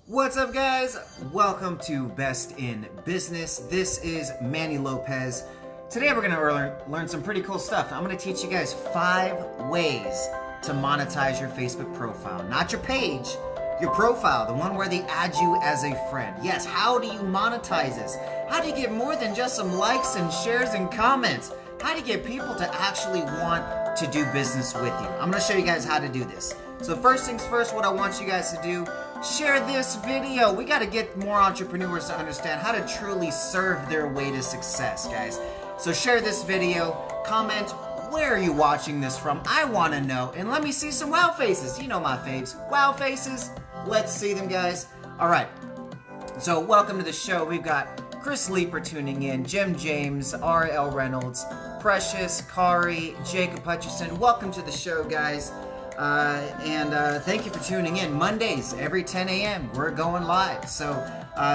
What's up, guys? Welcome to Best in Business. This is Manny Lopez. Today we're gonna learn some pretty cool stuff. I'm gonna teach you guys 5 ways to monetize your Facebook profile. Not your page, your profile, the one where they add you as a friend. Yes, how do you monetize this? How do you get more than just some likes and shares and comments? How do you get people to actually want to do business with you? I'm gonna show you guys how to do this. So first things first, what I want you guys to do, share this video. We got to get more entrepreneurs to understand how to truly serve their way to success, guys. So share this video, comment, where are you watching this from? I want to know, and let me see some wow faces. You know my faves, wow faces. Let's see them, guys. All right, so welcome to the show. We've got Chris Leeper tuning in, Jim James, R.L. Reynolds, Precious, Kari, Jacob Hutchison. Welcome to the show, guys. Thank you for tuning in. Mondays, every 10 a.m., we're going live. So,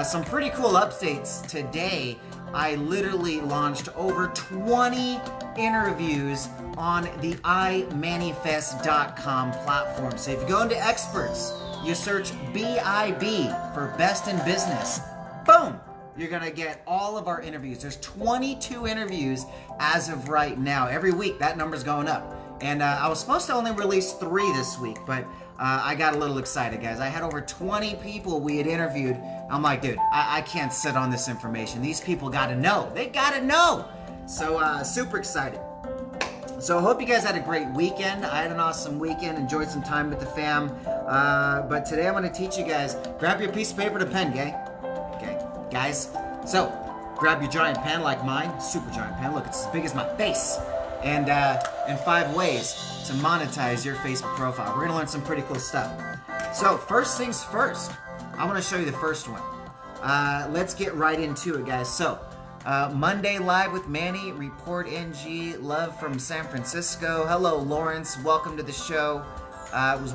some pretty cool updates today. I literally launched over 20 interviews on the imanifest.com platform. So if you go into experts, you search BIB for Best in Business. Boom! You're going to get all of our interviews. There's 22 interviews as of right now. Every week, that number's going up. And I was supposed to only release 3 this week, but I got a little excited, guys. I had over 20 people we had interviewed. I'm like, dude, I can't sit on this information. These people got to know. They got to know. So super excited. So I hope you guys had a great weekend. I had an awesome weekend. Enjoyed some time with the fam. But today I'm going to teach you guys. Grab your piece of paper and a pen, okay, guys. So grab your giant pen like mine. Super giant pen. Look, it's as big as my face. And 5 ways to monetize your Facebook profile. We're gonna learn some pretty cool stuff. So first things first, I wanna show you the first one. Let's get right into it, guys. So Monday Live with Manny, Report NG, love from San Francisco. Hello, Lawrence, welcome to the show. I was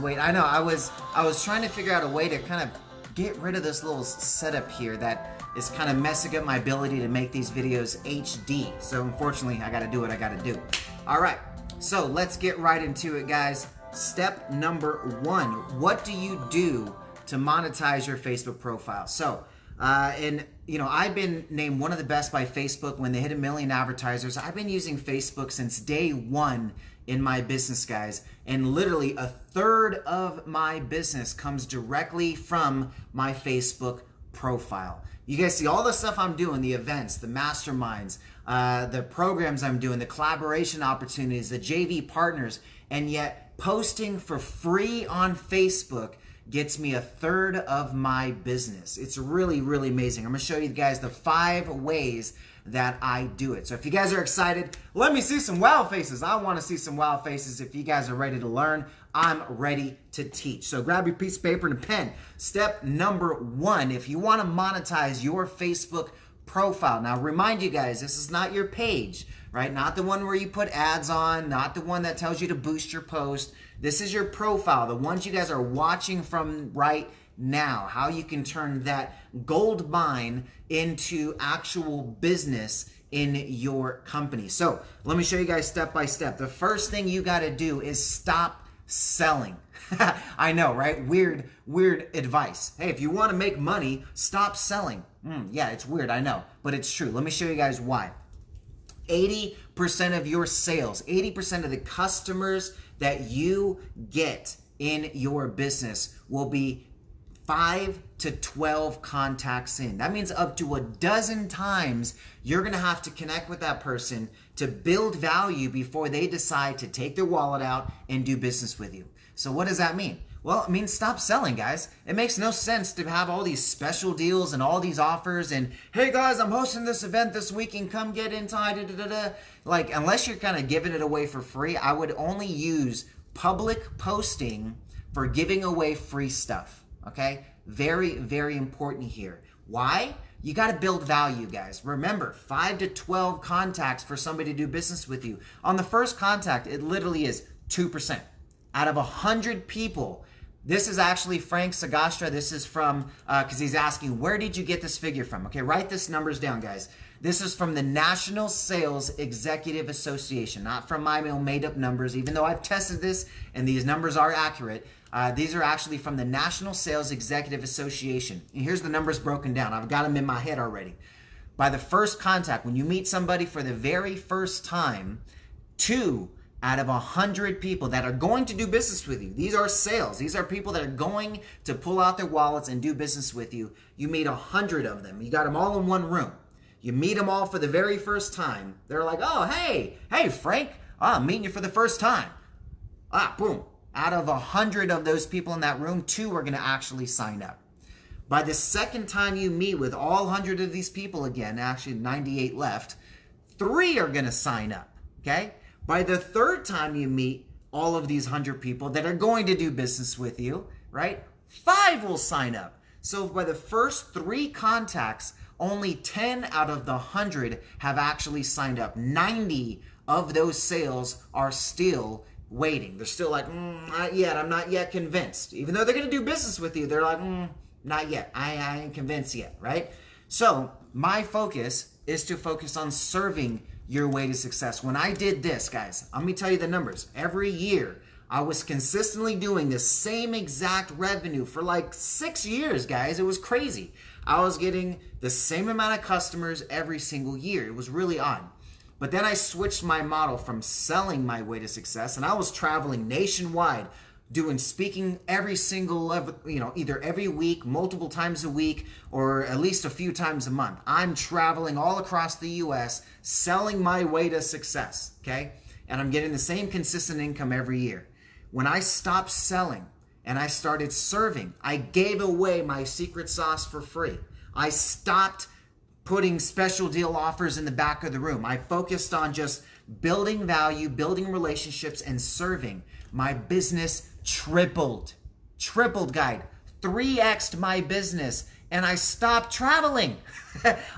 trying to figure out a way to kind of get rid of this little setup here that is kind of messing up my ability to make these videos HD. So unfortunately, I gotta do what I gotta do. All right, so let's get right into it, guys. Step number 1, what do you do to monetize your Facebook profile? So, I've been named one of the best by Facebook when they hit 1 million advertisers. I've been using Facebook since day 1 in my business, guys, and literally 1/3 of my business comes directly from my Facebook profile. You guys see all the stuff I'm doing, the events, the masterminds, the programs I'm doing, the collaboration opportunities, the JV partners, and yet posting for free on Facebook gets me 1/3 of my business. It's really, really amazing. I'm gonna show you guys the 5 ways that I do it. So if you guys are excited, let me see some wow faces. I wanna see some wow faces. If you guys are ready to learn, I'm ready to teach. So grab your piece of paper and a pen. Step number 1, if you wanna monetize your Facebook profile. Now remind you guys, this is not your page, right? Not the one where you put ads on, not the one that tells you to boost your post. This is your profile, the ones you guys are watching from right now, how you can turn that gold mine into actual business in your company. So let me show you guys step by step. The first thing you got to do is stop selling. I know, right? Weird advice. Hey, if you want to make money, stop selling. Yeah, it's weird, I know, but it's true. Let me show you guys why. 80% of your sales, 80% of the customers that you get in your business will be 5 to 12 contacts in. That means up to 12 times you're gonna have to connect with that person to build value before they decide to take their wallet out and do business with you. So what does that mean? Well, it means stop selling, guys. It makes no sense to have all these special deals and all these offers and, hey guys, I'm hosting this event this weekend, come get inside, da, da, da, da. Like, unless you're kind of giving it away for free, I would only use public posting for giving away free stuff, okay? Very, very important here. Why? You got to build value, guys. Remember, 5 to 12 contacts for somebody to do business with you. On the first contact, it literally is 2%. Out of 100 people, this is actually Frank Sagastra. This is from, because he's asking, where did you get this figure from? Okay, write this numbers down, guys. This is from the National Sales Executive Association, not from my own made-up numbers, even though I've tested this and these numbers are accurate. These are actually from the National Sales Executive Association. And here's the numbers broken down. I've got them in my head already. By the first contact, when you meet somebody for the very first time, 2 out of 100 people that are going to do business with you, these are sales. These are people that are going to pull out their wallets and do business with you. You meet 100 of them. You got them all in one room. You meet them all for the very first time. They're like, oh, hey, Frank, I'm meeting you for the first time. Boom. Out of 100 of those people in that room, 2 are going to actually sign up. By the second time you meet with all 100 of these people again, actually 98 left, 3 are going to sign up, okay? By the third time you meet all of these 100 people that are going to do business with you, right? 5 will sign up. So by the first 3 contacts, only 10 out of the 100 have actually signed up. 90 of those sales are still waiting. They're still like, not yet. I'm not yet convinced. Even though they're going to do business with you, they're like, not yet. I ain't convinced yet, right? So my focus is to focus on serving your way to success. When I did this, guys, let me tell you the numbers. Every year, I was consistently doing the same exact revenue for like 6 years, guys. It was crazy. I was getting the same amount of customers every single year. It was really odd. But then I switched my model from selling my way to success, and I was traveling nationwide, doing speaking every single, either every week, multiple times a week, or at least a few times a month. I'm traveling all across the U.S., selling my way to success, okay? And I'm getting the same consistent income every year. When I stopped selling and I started serving, I gave away my secret sauce for free. I stopped putting special deal offers in the back of the room. I focused on just building value, building relationships, and serving. My business tripled, guys. 3x'd my business, and I stopped traveling.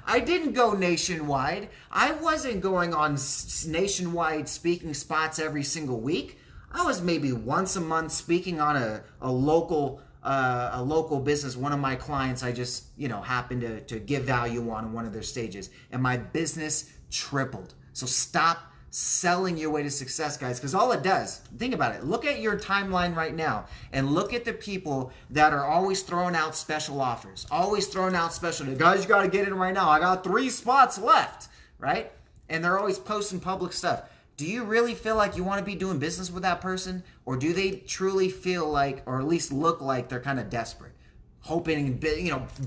I didn't go nationwide. I wasn't going on nationwide speaking spots every single week. I was maybe once a month speaking on a local business. One of my clients, I just happened to give value on one of their stages, and my business tripled. So stop selling your way to success, guys, because all it does, think about it, look at your timeline right now and look at the people that are always throwing out special offers, always throwing out special, guys, you got to get in right now, I got 3 spots left, right? And they're always posting public stuff. Do you really feel like you want to be doing business with that person, or do they truly feel like, or at least look like, they're kind of desperate, hoping,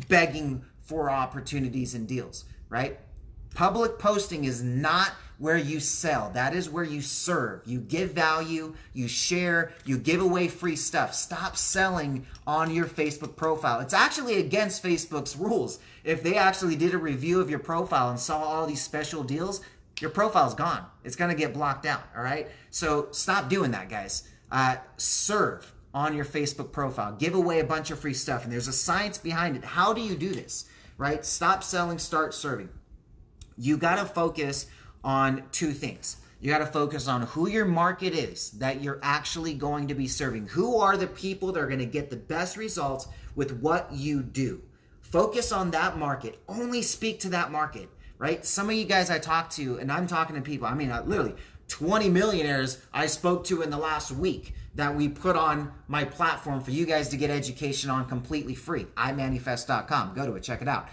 begging for opportunities and deals, right? Public posting is not where you sell. That is where you serve. You give value, you share, you give away free stuff. Stop selling on your Facebook profile. It's actually against Facebook's rules. If they actually did a review of your profile and saw all these special deals, your profile's gone. It's going to get blocked out, all right? So stop doing that, guys. Serve on your Facebook profile. Give away a bunch of free stuff, and there's a science behind it. How do you do this, right? Stop selling, start serving. You got to focus on 2 things. You got to focus on who your market is that you're actually going to be serving. Who are the people that are going to get the best results with what you do? Focus on that market. Only speak to that market, right? Some of you guys I talk to, and I'm talking to people, literally 20 millionaires I spoke to in the last week that we put on my platform for you guys to get education on completely free. imanifest.com. Go to it, check it out.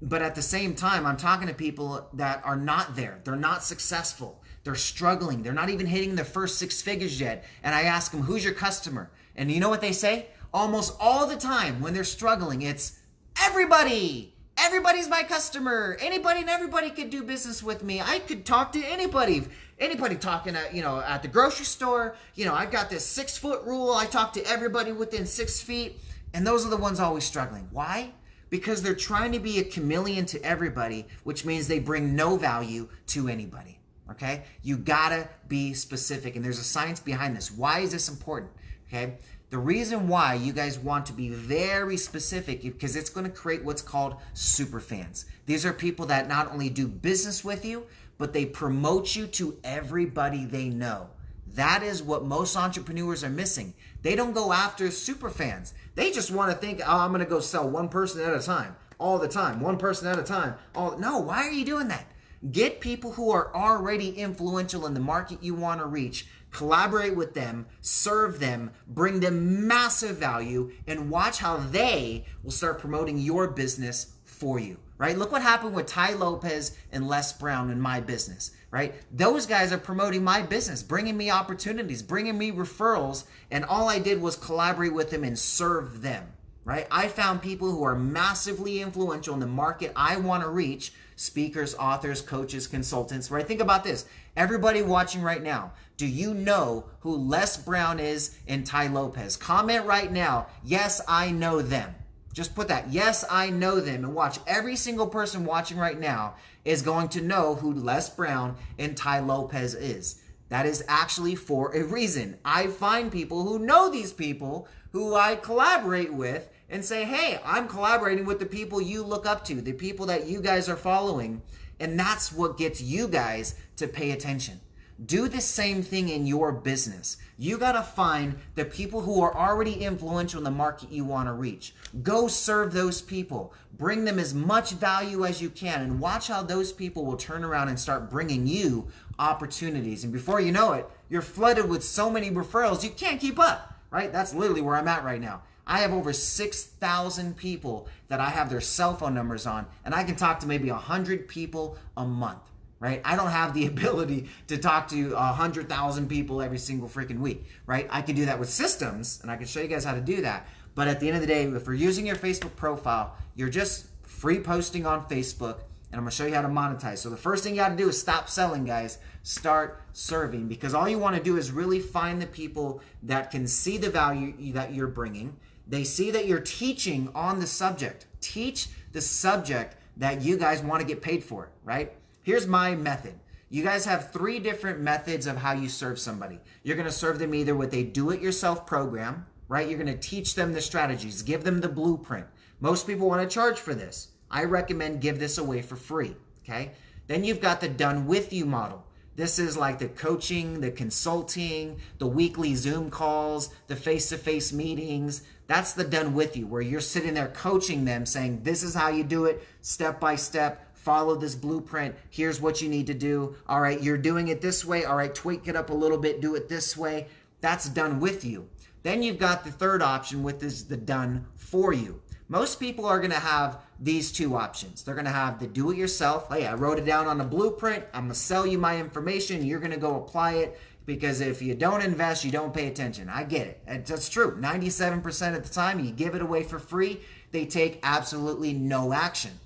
But at the same time, I'm talking to people that are not there. They're not successful. They're struggling. They're not even hitting their first 6 figures yet. And I ask them, who's your customer? And you know what they say? Almost all the time when they're struggling, it's everybody. Everybody's my customer. Anybody and everybody could do business with me. I could talk to anybody. Anybody talking at the grocery store. I've got this 6-foot rule. I talk to everybody within 6 feet. And those are the ones always struggling. Why? Because they're trying to be a chameleon to everybody, which means they bring no value to anybody, okay? You gotta be specific, and there's a science behind this. Why is this important, okay? The reason why you guys want to be very specific is because it's gonna create what's called super fans. These are people that not only do business with you, but they promote you to everybody they know. That is what most entrepreneurs are missing. They don't go after super fans. They just want to think, oh, I'm going to go sell one person at a time, all the time, one person at a time. No, why are you doing that? Get people who are already influential in the market you want to reach. Collaborate with them, serve them, bring them massive value, and watch how they will start promoting your business for you, right? Look what happened with Ty Lopez and Les Brown in my business, right? Those guys are promoting my business, bringing me opportunities, bringing me referrals, and all I did was collaborate with them and serve them, right? I found people who are massively influential in the market I want to reach, speakers, authors, coaches, consultants, right? Think about this. Everybody watching right now, do you know who Les Brown is and Ty Lopez? Comment right now, yes, I know them. Just put that, yes, I know them, and watch. Every single person watching right now is going to know who Les Brown and Ty Lopez is. That is actually for a reason. I find people who know these people who I collaborate with and say, hey, I'm collaborating with the people you look up to, the people that you guys are following, and that's what gets you guys to pay attention. Do the same thing in your business. You got to find the people who are already influential in the market you want to reach. Go serve those people. Bring them as much value as you can, and watch how those people will turn around and start bringing you opportunities. And before you know it, you're flooded with so many referrals, you can't keep up, right? That's literally where I'm at right now. I have over 6,000 people that I have their cell phone numbers on, and I can talk to maybe 100 people a month. Right? I don't have the ability to talk to 100,000 people every single freaking week, right? I can do that with systems, and I can show you guys how to do that. But at the end of the day, if you're using your Facebook profile, you're just free posting on Facebook, and I'm going to show you how to monetize. So the first thing you got to do is stop selling, guys. Start serving, because all you want to do is really find the people that can see the value that you're bringing. They see that you're teaching on the subject. Teach the subject that you guys want to get paid for, right? Here's my method. You guys have 3 different methods of how you serve somebody. You're going to serve them either with a do-it-yourself program, right? You're going to teach them the strategies, give them the blueprint. Most people want to charge for this. I recommend give this away for free, okay? Then you've got the done-with-you model. This is like the coaching, the consulting, the weekly Zoom calls, the face-to-face meetings. That's the done with you, where you're sitting there coaching them, saying, this is how you do it, step by step. Follow this blueprint. Here's what you need to do. All right, you're doing it this way. All right, tweak it up a little bit. Do it this way. That's done with you. Then you've got the third option, which is the done for you. Most people are going to have these 2 options. They're going to have the do-it-yourself. Hey, I wrote it down on a blueprint. I'm going to sell you my information. You're going to go apply it, because if you don't invest, you don't pay attention. I get it. That's true. 97% of the time, you give it away for free. They take absolutely no action.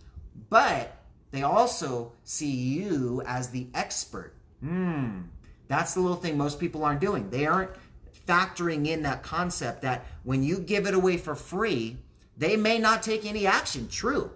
But they also see you as the expert. That's the little thing most people aren't doing. They aren't factoring in that concept that when you give it away for free, they may not take any action, true,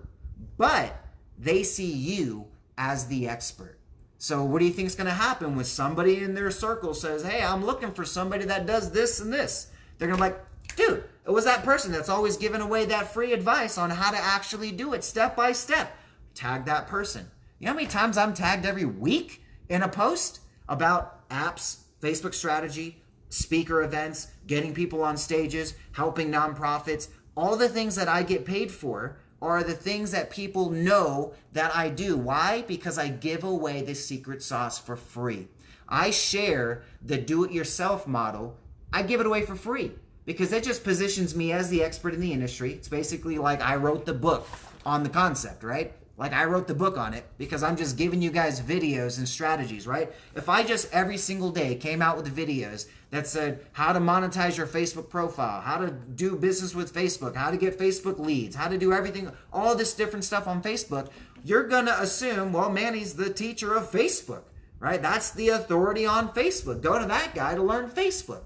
but they see you as the expert. So what do you think is going to happen when somebody in their circle says, hey, I'm looking for somebody that does this and this? They're going to be like, dude, it was that person that's always giving away that free advice on how to actually do it step by step. Tag that person. You know how many times I'm tagged every week in a post about apps, Facebook strategy, speaker events, getting people on stages, helping nonprofits? All the things that I get paid for are the things that people know that I do. Why? Because I give away the secret sauce for free. I share the do-it-yourself model. I give it away for free because it just positions me as the expert in the industry. It's basically like I wrote the book on the concept, right? Like I wrote the book on it because I'm just giving you guys videos and strategies, right? If I just every single day came out with videos that said how to monetize your Facebook profile, how to do business with Facebook, how to get Facebook leads, how to do everything, all this different stuff on Facebook, you're going to assume, well, Manny's the teacher of Facebook, right? That's the authority on Facebook. Go to that guy to learn Facebook.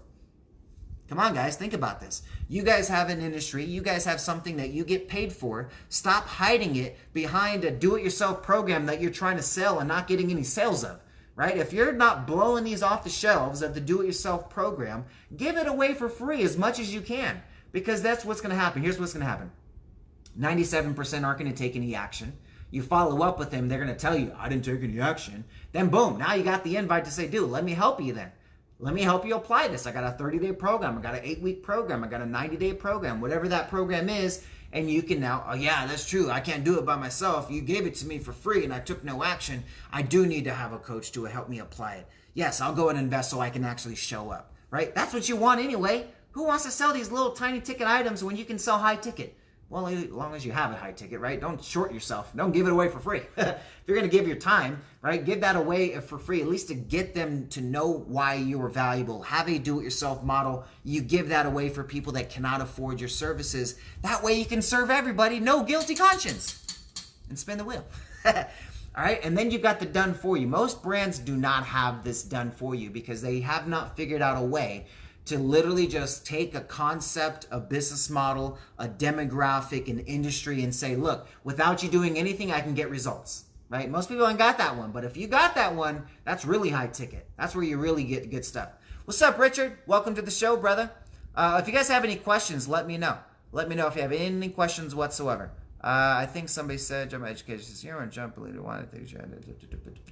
Come on, guys, think about this. You guys have an industry. You guys have something that you get paid for. Stop hiding it behind a do-it-yourself program that you're trying to sell and not getting any sales of, right? If you're not blowing these off the shelves of the do-it-yourself program, give it away for free as much as you can because that's what's going to happen. Here's what's going to happen. 97% aren't going to take any action. You follow up with them, they're going to tell you, I didn't take any action. Then boom, now you got the invite to say, dude, let me help you then. Let me help you apply this. I got a 30-day program. I got an 8-week program. I got a 90-day program, whatever that program is. And you can now, oh yeah, that's true. I can't do it by myself. You gave it to me for free and I took no action. I do need to have a coach to help me apply it. Yes, I'll go and invest so I can actually show up, right? That's what you want anyway. Who wants to sell these little tiny ticket items when you can sell high ticket? Well, as long as you have a high ticket, right? Don't short yourself. Don't give it away for free. If you're going to give your time, right, give that away for free, at least to get them to know why you are valuable. Have a do-it-yourself model. You give that away for people that cannot afford your services. That way you can serve everybody, no guilty conscience, and spin the wheel. All right, and then you've got the done for you. Most brands do not have this done for you because they have not figured out a way to literally just take a concept, a business model, a demographic, an industry, and say, look, without you doing anything, I can get results, right? Most people ain't got that one, but if you got that one, that's really high ticket. That's where you really get good stuff. What's up, Richard? Welcome to the show, brother. If you guys have any questions, let me know. Let me know if you have any questions whatsoever. I think somebody said jump education is here and jump leader one.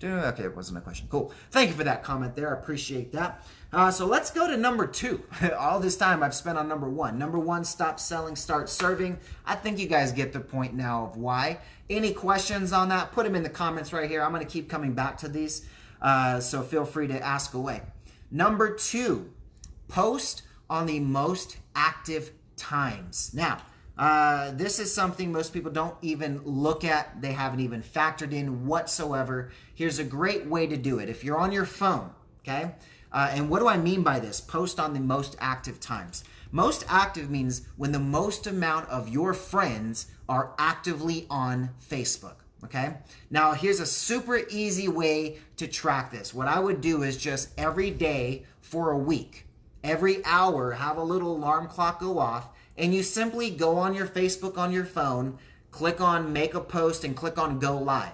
Okay, it wasn't a question. Cool. Thank you for that comment there. I appreciate that. So let's go to number 2. All this time I've spent on number 1. Number 1, stop selling, start serving. I think you guys get the point now of why. Any questions on that? Put them in the comments right here. I'm going to keep coming back to these. So feel free to ask away. Number 2, post on the most active times. Now, this is something most people don't even look at. They haven't even factored in whatsoever. Here's a great way to do it. If you're on your phone, okay? And what do I mean by this? Post on the most active times. Most active means when the most amount of your friends are actively on Facebook, okay? Now, here's a super easy way to track this. What I would do is just every day for a week, every hour, have a little alarm clock go off, and you simply go on your Facebook on your phone, click on make a post, and click on go live.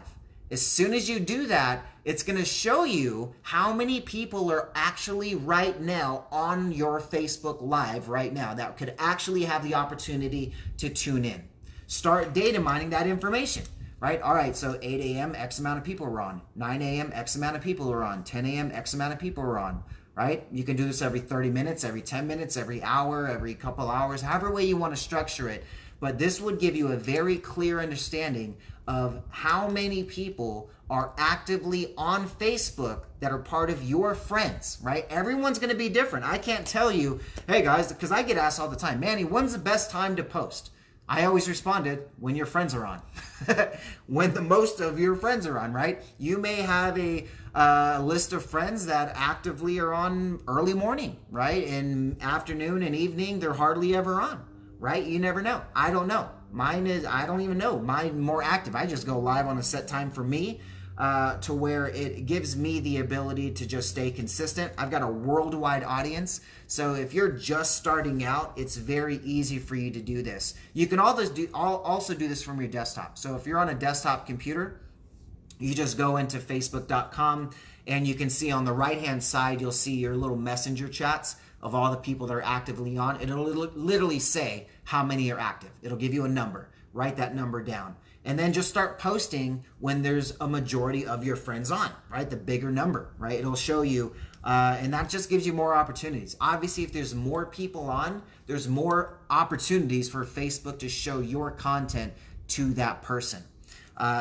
As soon as you do that, it's going to show you how many people are actually right now on your Facebook Live right now that could actually have the opportunity to tune in. Start data mining that information, right? All right, so 8 a.m., X amount of people are on. 9 a.m., X amount of people are on. 10 a.m., X amount of people are on. Right? You can do this every 30 minutes, every 10 minutes, every hour, every couple hours, however way you want to structure it. But this would give you a very clear understanding of how many people are actively on Facebook that are part of your friends, right? Everyone's going to be different. I can't tell you, hey guys, because I get asked all the time, Manny, when's the best time to post? I always responded, when your friends are on. When the most of your friends are on, right? You may have a list of friends that actively are on early morning, right? In afternoon and evening, they're hardly ever on, right? You never know. I don't know. Mine is, I don't even know. Mine more active. I just go live on a set time for me to where it gives me the ability to just stay consistent. I've got a worldwide audience. So if you're just starting out, it's very easy for you to do this. You can also do this from your desktop. So if you're on a desktop computer, you just go into facebook.com and you can see on the right-hand side, you'll see your little messenger chats of all the people that are actively on. It'll literally say how many are active. It'll give you a number. Write that number down. And then just start posting when there's a majority of your friends on, right? The bigger number, right? It'll show you, and that just gives you more opportunities. Obviously, if there's more people on, there's more opportunities for Facebook to show your content to that person.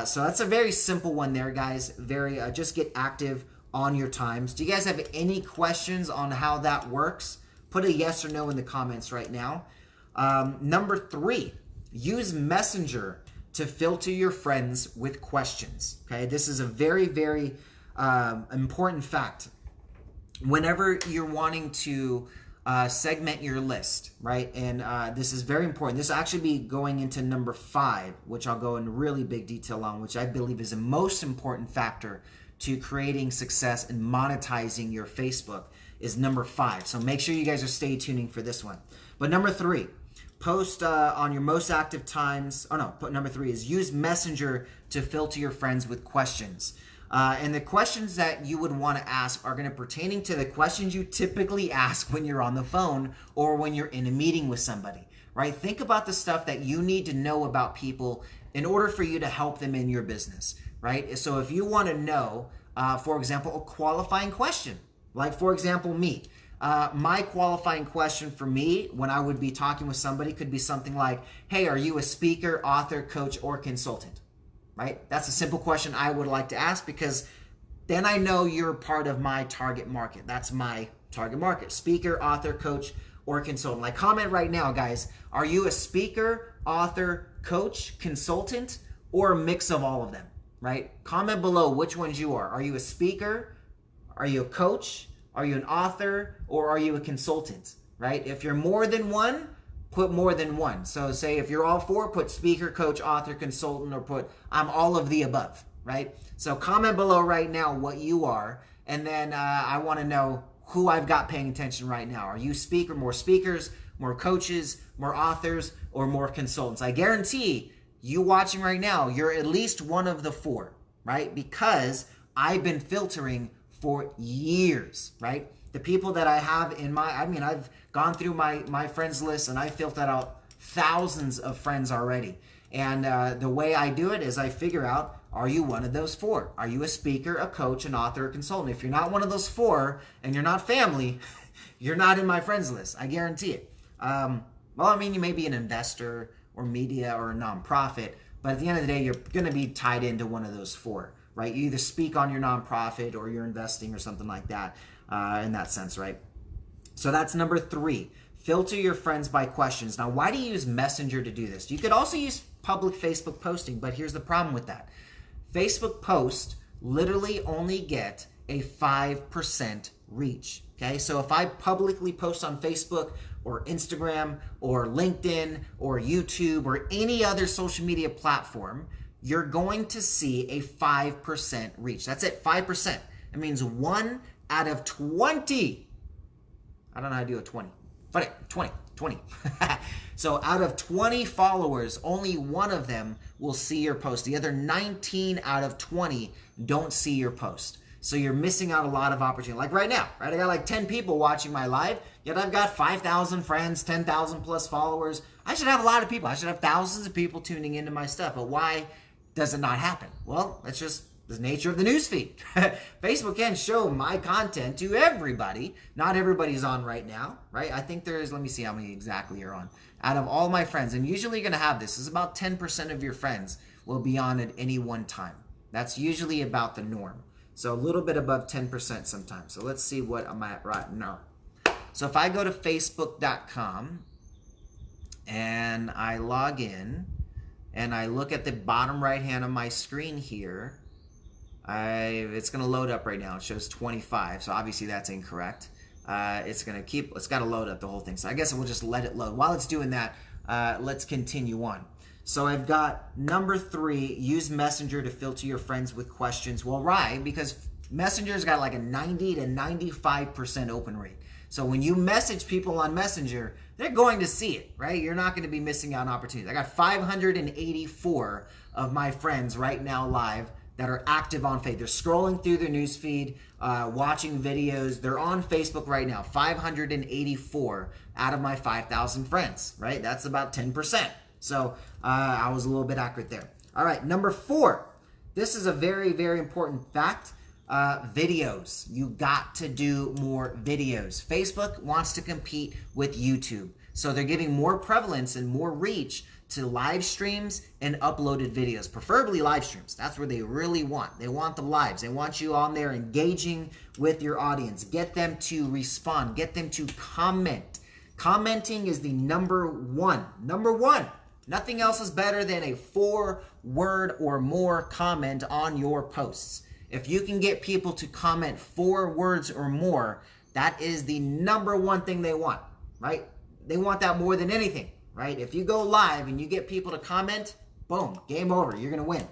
So that's a very simple one there, guys. Very, just get active on your times. Do you guys have any questions on how that works? Put a yes or no in the comments right now. Number 3, use Messenger to filter your friends with questions. Okay, this is a very, very important fact. Whenever you're wanting to segment your list, right? And this is very important. This will actually be going into number 5, which I'll go in really big detail on, which I believe is the most important factor to creating success and monetizing your Facebook is number 5. So make sure you guys are stay tuning for this one. But number 3, post on your most active times. Oh no, number 3 is use Messenger to filter your friends with questions. And the questions that you would want to ask are going to pertaining to the questions you typically ask when you're on the phone or when you're in a meeting with somebody, right? Think about the stuff that you need to know about people in order for you to help them in your business, right? So if you want to know, for example, a qualifying question, Like, for example, me. My qualifying question for me when I would be talking with somebody could be something like, hey, are you a speaker, author, coach, or consultant? Right? That's a simple question I would like to ask, because then I know you're part of my target market. That's my target market. Speaker, author, coach, or consultant. Like, comment right now, guys. Are you a speaker, author, coach, consultant, or a mix of all of them? Right? Comment below which ones you are. Are you a speaker? Are you a coach? Are you an author? Or are you a consultant? Right? If you're more than one, put more than one. So say if you're all four, put speaker, coach, author, consultant, or put I'm all of the above. Right? So comment below right now what you are, and then I want to know who I've got paying attention right now. Are you more speakers, more coaches, more authors, or more consultants? I guarantee you watching right now, you're at least one of the four, right? Because I've been filtering for years, right? The people that I have in my, I've gone through my friends list, and I filtered out thousands of friends already. And the way I do it is I figure out, are you one of those four? Are you a speaker, a coach, an author, a consultant? If you're not one of those four and you're not family, you're not in my friends list. I guarantee it. You may be an investor or media or a nonprofit, but at the end of the day, you're going to be tied into one of those four, right? You either speak on your nonprofit or you're investing or something like that in that sense, right? So that's number 3. Filter your friends by questions. Now, why do you use Messenger to do this? You could also use public Facebook posting, but here's the problem with that. Facebook posts literally only get a 5% reach. Okay, so if I publicly post on Facebook or Instagram or LinkedIn or YouTube or any other social media platform, you're going to see a 5% reach. That's it, 5%. It means 1 out of 20. I don't know how to do a 20. But 20. So out of 20 followers, only one of them will see your post. The other 19 out of 20 don't see your post. So you're missing out a lot of opportunity. Like right now, right? I got like 10 people watching my live, yet I've got 5,000 friends, 10,000 plus followers. I should have a lot of people. I should have thousands of people tuning into my stuff. But why does it not happen? Well, that's just the nature of the newsfeed. Facebook can show my content to everybody. Not everybody's on right now, right? I think there is, let me see how many exactly you're on. Out of all my friends, and usually you're going to have this, is about 10% of your friends will be on at any one time. That's usually about the norm. So a little bit above 10% sometimes. So let's see what I'm at right now. So if I go to facebook.com and I log in and I look at the bottom right hand of my screen here, it's going to load up right now. It shows 25, so obviously that's incorrect. It's got to load up the whole thing. So I guess we'll just let it load. While it's doing that, let's continue on. So I've got number 3, use Messenger to filter your friends with questions. Well, right, because Messenger's got like a 90 to 95% open rate. So when you message people on Messenger, they're going to see it, right? You're not going to be missing out on opportunities. I got 584 of my friends right now live that are active on Facebook. They're scrolling through their newsfeed, watching videos. They're on Facebook right now. 584 out of my 5,000 friends, right? That's about 10%. So I was a little bit accurate there. All right, number 4. This is a very, very important fact. Videos. You got to do more videos. Facebook wants to compete with YouTube. So they're giving more prevalence and more reach to live streams and uploaded videos, preferably live streams. That's where they really want. They want the lives. They want you on there engaging with your audience. Get them to respond. Get them to comment. Commenting is the number one. Number 1. Nothing else is better than a 4-word or more comment on your posts. If you can get people to comment 4 words or more, that is the number 1 thing they want, right? They want that more than anything, right? If you go live and you get people to comment, boom, game over. You're going to win.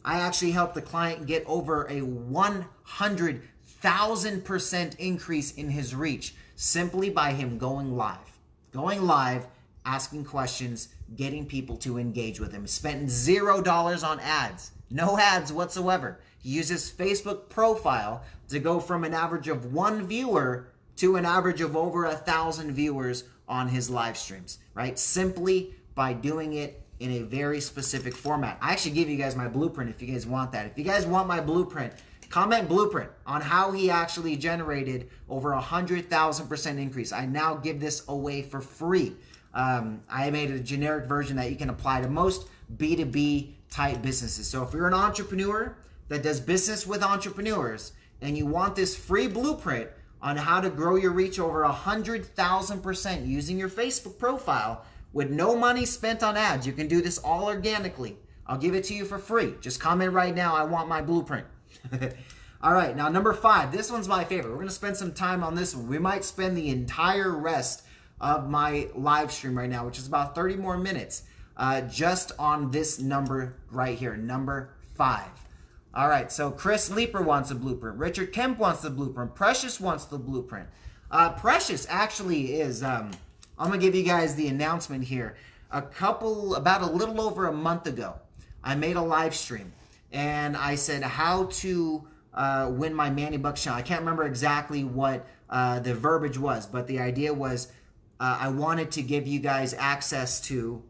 I actually helped the client get over a 100,000% increase in his reach simply by him going live. Going live, asking questions, getting people to engage with him. Spent $0 on ads. No ads whatsoever. He uses Facebook profile to go from an average of 1 viewer to an average of over 1,000 viewers on his live streams, right? Simply by doing it in a very specific format. I actually give you guys my blueprint if you guys want that. If you guys want my blueprint, Comment blueprint on how he actually generated over 100,000% increase. I now give this away for free. I made a generic version that you can apply to most B2B type businesses. So if you're an entrepreneur that does business with entrepreneurs and you want this free blueprint on how to grow your reach over 100,000% using your Facebook profile with no money spent on ads, you can do this all organically. I'll give it to you for free. Just comment right now, I want my blueprint. All right, now number 5. This one's my favorite. We're going to spend some time on this one. We might spend the entire rest of my live stream right now, which is about 30 more minutes, just on this number right here, number 5. All right, so Chris Leeper wants a blueprint. Richard Kemp wants the blueprint. Precious wants the blueprint. Precious actually is, I'm going to give you guys the announcement here. About a little over a month ago, I made a live stream and I said how to win my Manny Bucks challenge. I can't remember exactly what the verbiage was, but the idea was I wanted to give you guys access to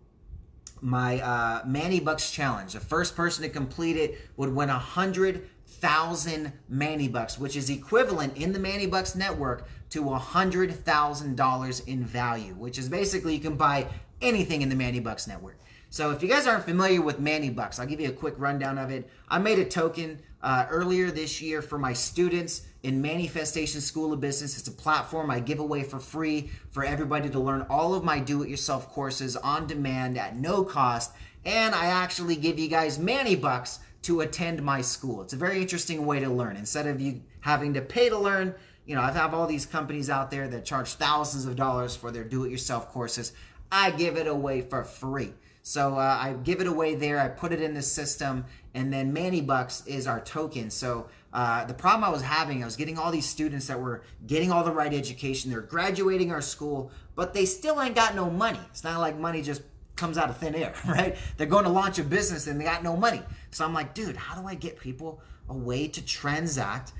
my Manny Bucks challenge. The first person to complete it would win 100,000 Manny Bucks, which is equivalent in the Manny Bucks network to $100,000 in value, which is basically you can buy anything in the Manny Bucks network. So if you guys aren't familiar with Manny Bucks, I'll give you a quick rundown of it. I made a token earlier this year for my students in Manifestation School of Business. It's a platform I give away for free for everybody to learn all of my do-it-yourself courses on demand at no cost. And I actually give you guys Manny Bucks to attend my school. It's a very interesting way to learn. Instead of you having to pay to learn, you know, I have all these companies out there that charge thousands of dollars for their do-it-yourself courses. I give it away for free. So I give it away there. I put it in the system, and then Manny Bucks is our token. So the problem I was having, I was getting all these students that were getting all the right education. They're graduating our school, but they still ain't got no money. It's not like money just comes out of thin air, right? They're going to launch a business and they got no money. So I'm like, dude, how do I get people a way to transact?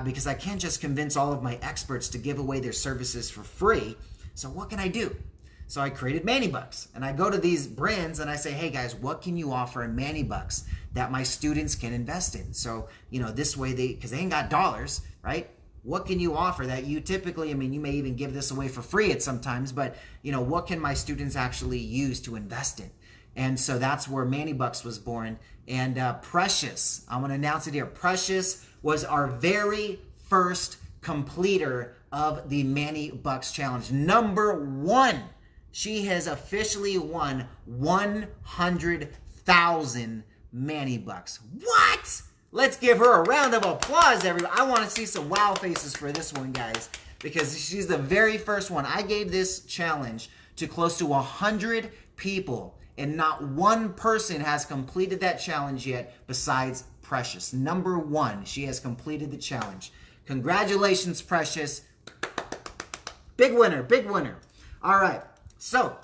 Because I can't just convince all of my experts to give away their services for free. So what can I do? So I created Manny Bucks, and I go to these brands and I say, hey guys, what can you offer in Manny Bucks that my students can invest in? So, you know, this way because they ain't got dollars, right? What can you offer that you typically, I mean, you may even give this away for free at sometimes, but you know, what can my students actually use to invest in? And so that's where Manny Bucks was born. And Precious, I'm gonna announce it here. Precious was our very first completer of the Manny Bucks challenge. Number 1. She has officially won 100,000 Manny Bucks. What? Let's give her a round of applause, everybody. I want to see some wow faces for this one, guys, because she's the very first one. I gave this challenge to close to 100 people, and not one person has completed that challenge yet besides Precious. Number 1, she has completed the challenge. Congratulations, Precious. Big winner, big winner. All right. So,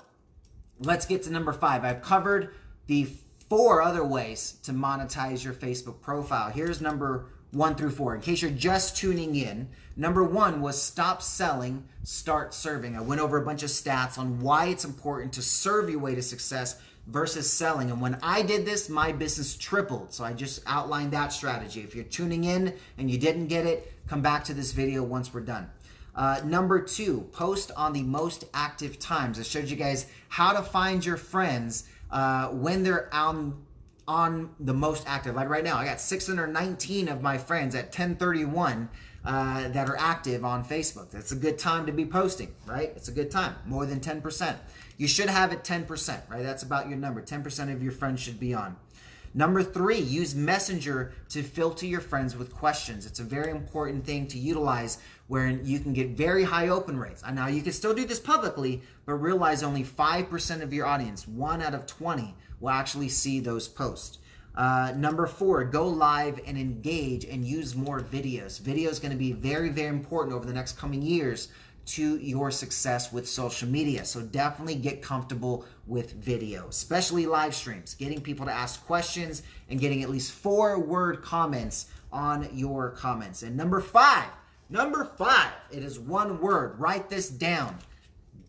let's get to number 5. I've covered the 4 other ways to monetize your Facebook profile. Here's number 1 through 4. In case you're just tuning in, number 1 was stop selling, start serving. I went over a bunch of stats on why it's important to serve your way to success versus selling. And when I did this, my business tripled. So I just outlined that strategy. If you're tuning in and you didn't get it, come back to this video once we're done. Number 2, post on the most active times. I showed you guys how to find your friends when they're on the most active. Like right now, I got 619 of my friends at 10:31 that are active on Facebook. That's a good time to be posting, right? It's a good time, more than 10%. You should have it 10%, right? That's about your number. 10% of your friends should be on. Number 3, use Messenger to filter your friends with questions. It's a very important thing to utilize where you can get very high open rates. And now you can still do this publicly, but realize only 5% of your audience, 1 out of 20, will actually see those posts. Number 4, go live and engage and use more videos. Video is going to be very, very important over the next coming years to your success with social media. So definitely get comfortable with video, especially live streams, getting people to ask questions and getting at least 4-word comments on your comments. And number 5, it is 1 word. Write this down.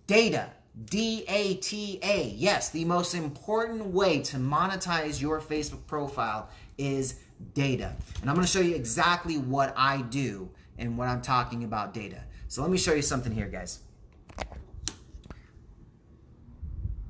Data. D-A-T-A. Yes, the most important way to monetize your Facebook profile is data. And I'm going to show you exactly what I do and when I'm talking about data. So let me show you something here, guys.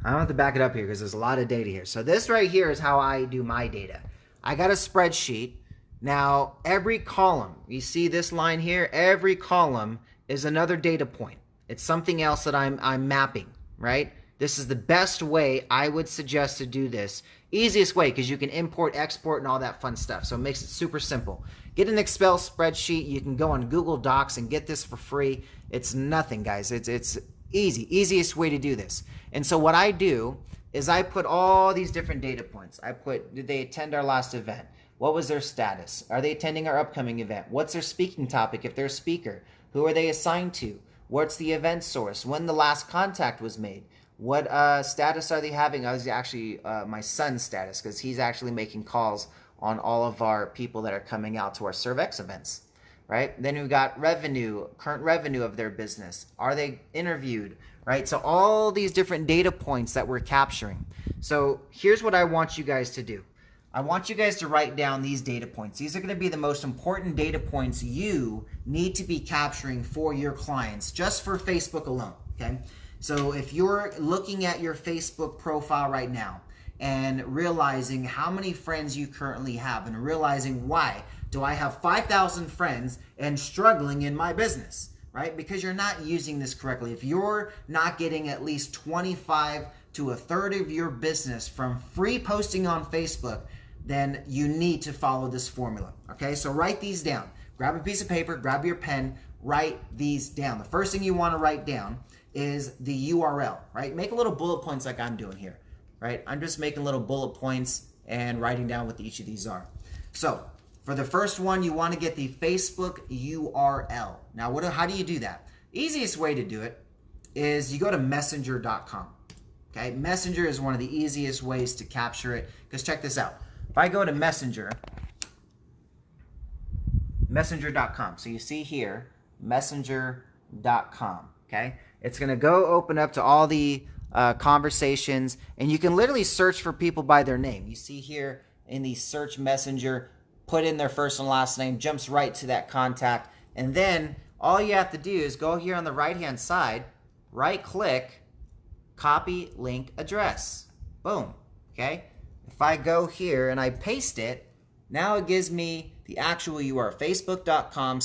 I don't have to back it up here because there's a lot of data here. So this right here is how I do my data. I got a spreadsheet. Now, every column, you see this line here, every column is another data point. It's something else that I'm mapping, right? This is the best way I would suggest to do this. Easiest way, because you can import, export, and all that fun stuff. So it makes it super simple. Get an Excel spreadsheet. You can go on Google Docs and get this for free. It's nothing, guys. It's easy. Easiest way to do this. And so what I do is I put all these different data points. I put, did they attend our last event? What was their status? Are they attending our upcoming event? What's their speaking topic if they're a speaker? Who are they assigned to? What's the event source? When the last contact was made? What status are they having? I was actually my son's status, because he's actually making calls on all of our people that are coming out to our ServX events, right? Then we've got revenue, current revenue of their business. Are they interviewed, right? So all these different data points that we're capturing. So here's what I want you guys to do. I want you guys to write down these data points. These are going to be the most important data points you need to be capturing for your clients, just for Facebook alone, okay? So if you're looking at your Facebook profile right now and realizing how many friends you currently have and realizing why do I have 5,000 friends and struggling in my business, right? Because you're not using this correctly. If you're not getting at least 25 to a third of your business from free posting on Facebook, then you need to follow this formula, okay? So write these down. Grab a piece of paper, grab your pen, write these down. The first thing you want to write down is the URL, right? Make a little bullet points like I'm doing here, right? I'm just making little bullet points and writing down what each of these are. So for the first one, you want to get the Facebook URL. Now, how do you do that? Easiest way to do it is you go to messenger.com, okay? Messenger is one of the easiest ways to capture it, because check this out. If I go to messenger.com, so you see here, messenger.com, okay? It's going to go open up to all the conversations, and you can literally search for people by their name. You see here in the search messenger, put in their first and last name, jumps right to that contact, and then all you have to do is go here on the right-hand side, right-click, copy link address. Boom, okay? If I go here and I paste it, now it gives me the actual URL, facebook.com/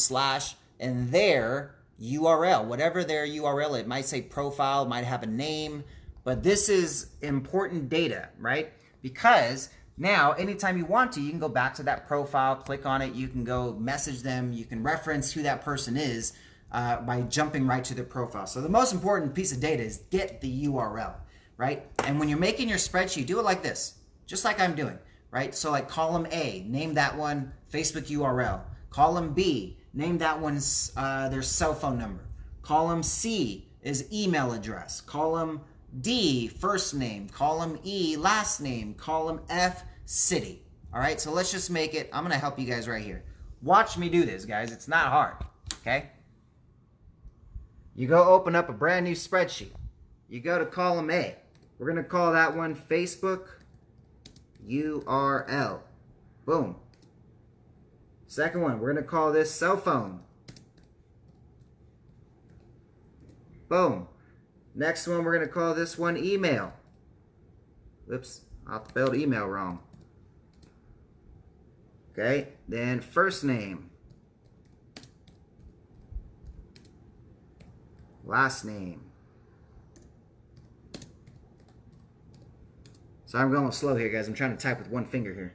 and their URL, whatever their URL, it might say profile, might have a name, but this is important data, right? Because now, anytime you want to, you can go back to that profile, click on it, you can go message them, you can reference who that person is by jumping right to their profile. So the most important piece of data is get the URL, right? And when you're making your spreadsheet, do it like this, just like I'm doing, right? So like column A, name that one Facebook URL. Column B, name that one's their cell phone number. Column C is email address. Column D, first name. Column E, last name. Column F, city. All right, so let's just make it. I'm going to help you guys right here. Watch me do this, guys. It's not hard, okay? You go open up a brand new spreadsheet. You go to column A. We're going to call that one Facebook URL. Boom. Second one, we're going to call this cell phone. Boom. Next one, we're going to call this one email. Whoops, I spelled email wrong. Okay, then first name. Last name. So I'm going slow here, guys. I'm trying to type with one finger here.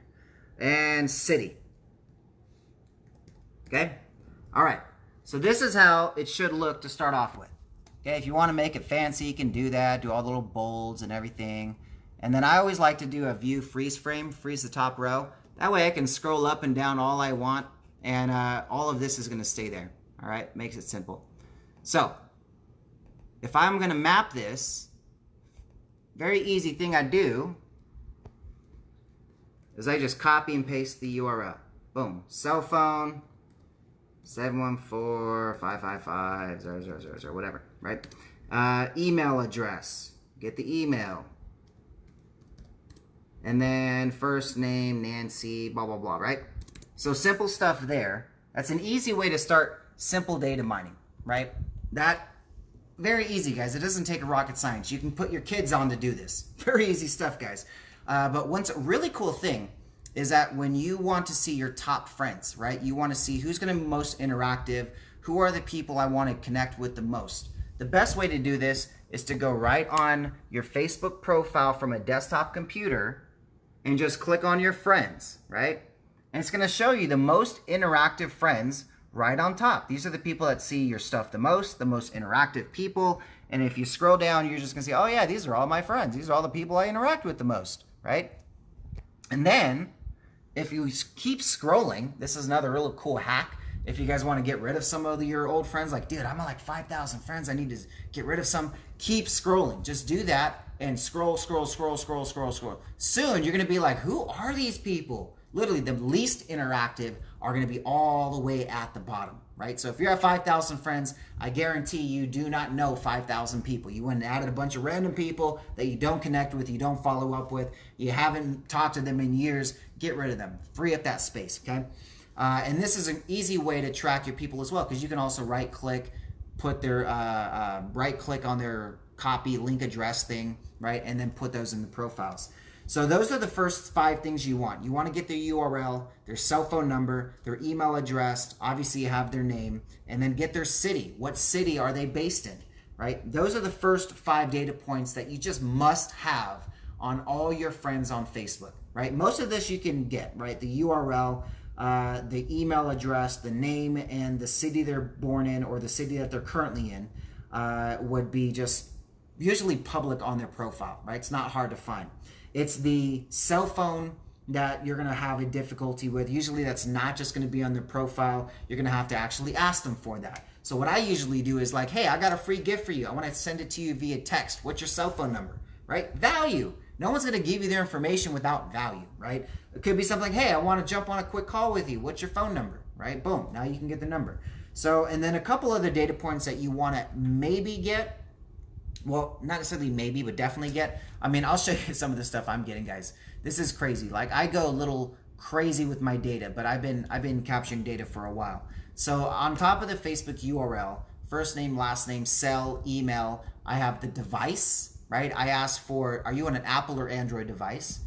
And city. Okay? All right. So this is how it should look to start off with. Okay, if you want to make it fancy, you can do that. Do all the little bolds and everything. And then I always like to do a view freeze frame, freeze the top row. That way I can scroll up and down all I want, and all of this is going to stay there. All right? Makes it simple. So if I'm going to map this, very easy thing I do is I just copy and paste the URL. Boom. Cell phone, 714-555-0000, whatever, right? Email address. Get the email. And then first name, Nancy, blah, blah, blah, right? So simple stuff there. That's an easy way to start simple data mining, right? That, very easy, guys. It doesn't take a rocket science. You can put your kids on to do this. Very easy stuff, guys. But one really cool thing is that when you want to see your top friends, right? You want to see who's going to be most interactive, who are the people I want to connect with the most. The best way to do this is to go right on your Facebook profile from a desktop computer and just click on your friends, right? And it's going to show you the most interactive friends right on top. These are the people that see your stuff the most interactive people. And if you scroll down, you're just going to see, oh yeah, these are all my friends. These are all the people I interact with the most, right? And then if you keep scrolling, this is another really cool hack. If you guys want to get rid of some of your old friends, like, dude, I'm at like 5,000 friends. I need to get rid of some. Keep scrolling. Just do that and scroll. Soon you're going to be like, who are these people? Literally, the least interactive are going to be all the way at the bottom, right? So if you're at 5,000 friends, I guarantee you do not know 5,000 people. You went and added a bunch of random people that you don't connect with, you don't follow up with, you haven't talked to them in years. Get rid of them. Free up that space, okay? And this is an easy way to track your people as well, because you can also right-click, put their right-click on their copy link address thing, right, and then put those in the profiles. So those are the first 5 things you want. You want to get their URL, their cell phone number, their email address, obviously you have their name, and then get their city. What city are they based in, right? Those are the first 5 data points that you just must have on all your friends on Facebook, right? Most of this you can get, right? The URL, the email address, the name, and the city they're born in or the city that they're currently in would be just usually public on their profile, right? It's not hard to find. It's the cell phone that you're going to have a difficulty with. Usually that's not just going to be on their profile. You're going to have to actually ask them for that. So what I usually do is like, hey, I got a free gift for you. I want to send it to you via text. What's your cell phone number, right? Value. No one's going to give you their information without value, right? It could be something like, hey, I want to jump on a quick call with you. What's your phone number, right? Boom. Now you can get the number. So, and then a couple other data points that you want to maybe get. Well, not necessarily maybe, but definitely get. I mean, I'll show you some of the stuff I'm getting, guys. This is crazy. Like, I go a little crazy with my data, but I've been capturing data for a while. So on top of the Facebook URL, first name, last name, cell, email, I have the device, right? I ask for, are you on an Apple or Android device?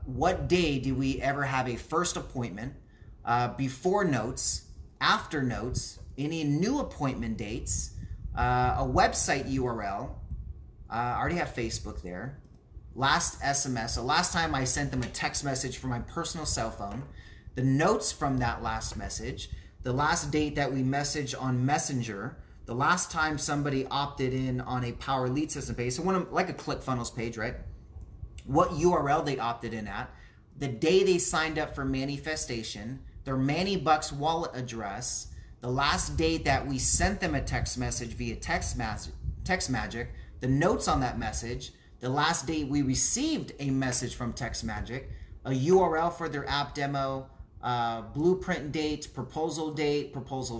What day do we ever have a first appointment? Before notes, after notes, any new appointment dates, a website URL. I already have Facebook there. Last SMS, so last time I sent them a text message from my personal cell phone. The notes from that last message. The last date that we messaged on Messenger. The last time somebody opted in on a Power Lead System page. So like a ClickFunnels page, right? What URL they opted in at. The day they signed up for Manifestation. Their Manny Bucks wallet address. The last date that we sent them a text message via text magic, the notes on that message, the last date we received a message from text magic, a URL for their app demo, blueprint date, proposal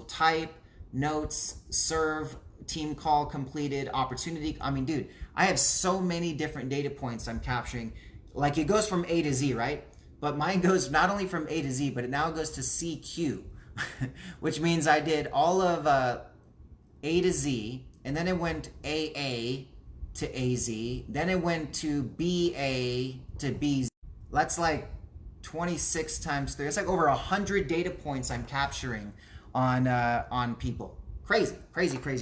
type, notes, serve, team call completed, opportunity. I mean, dude, I have so many different data points I'm capturing. Like, it goes from A to Z, right? But mine goes not only from A to Z, but it now goes to CQ. Which means I did all of A to Z, and then it went AA to AZ, then it went to BA to BZ. That's like 26 times 3. It's like over 100 data points I'm capturing on people. Crazy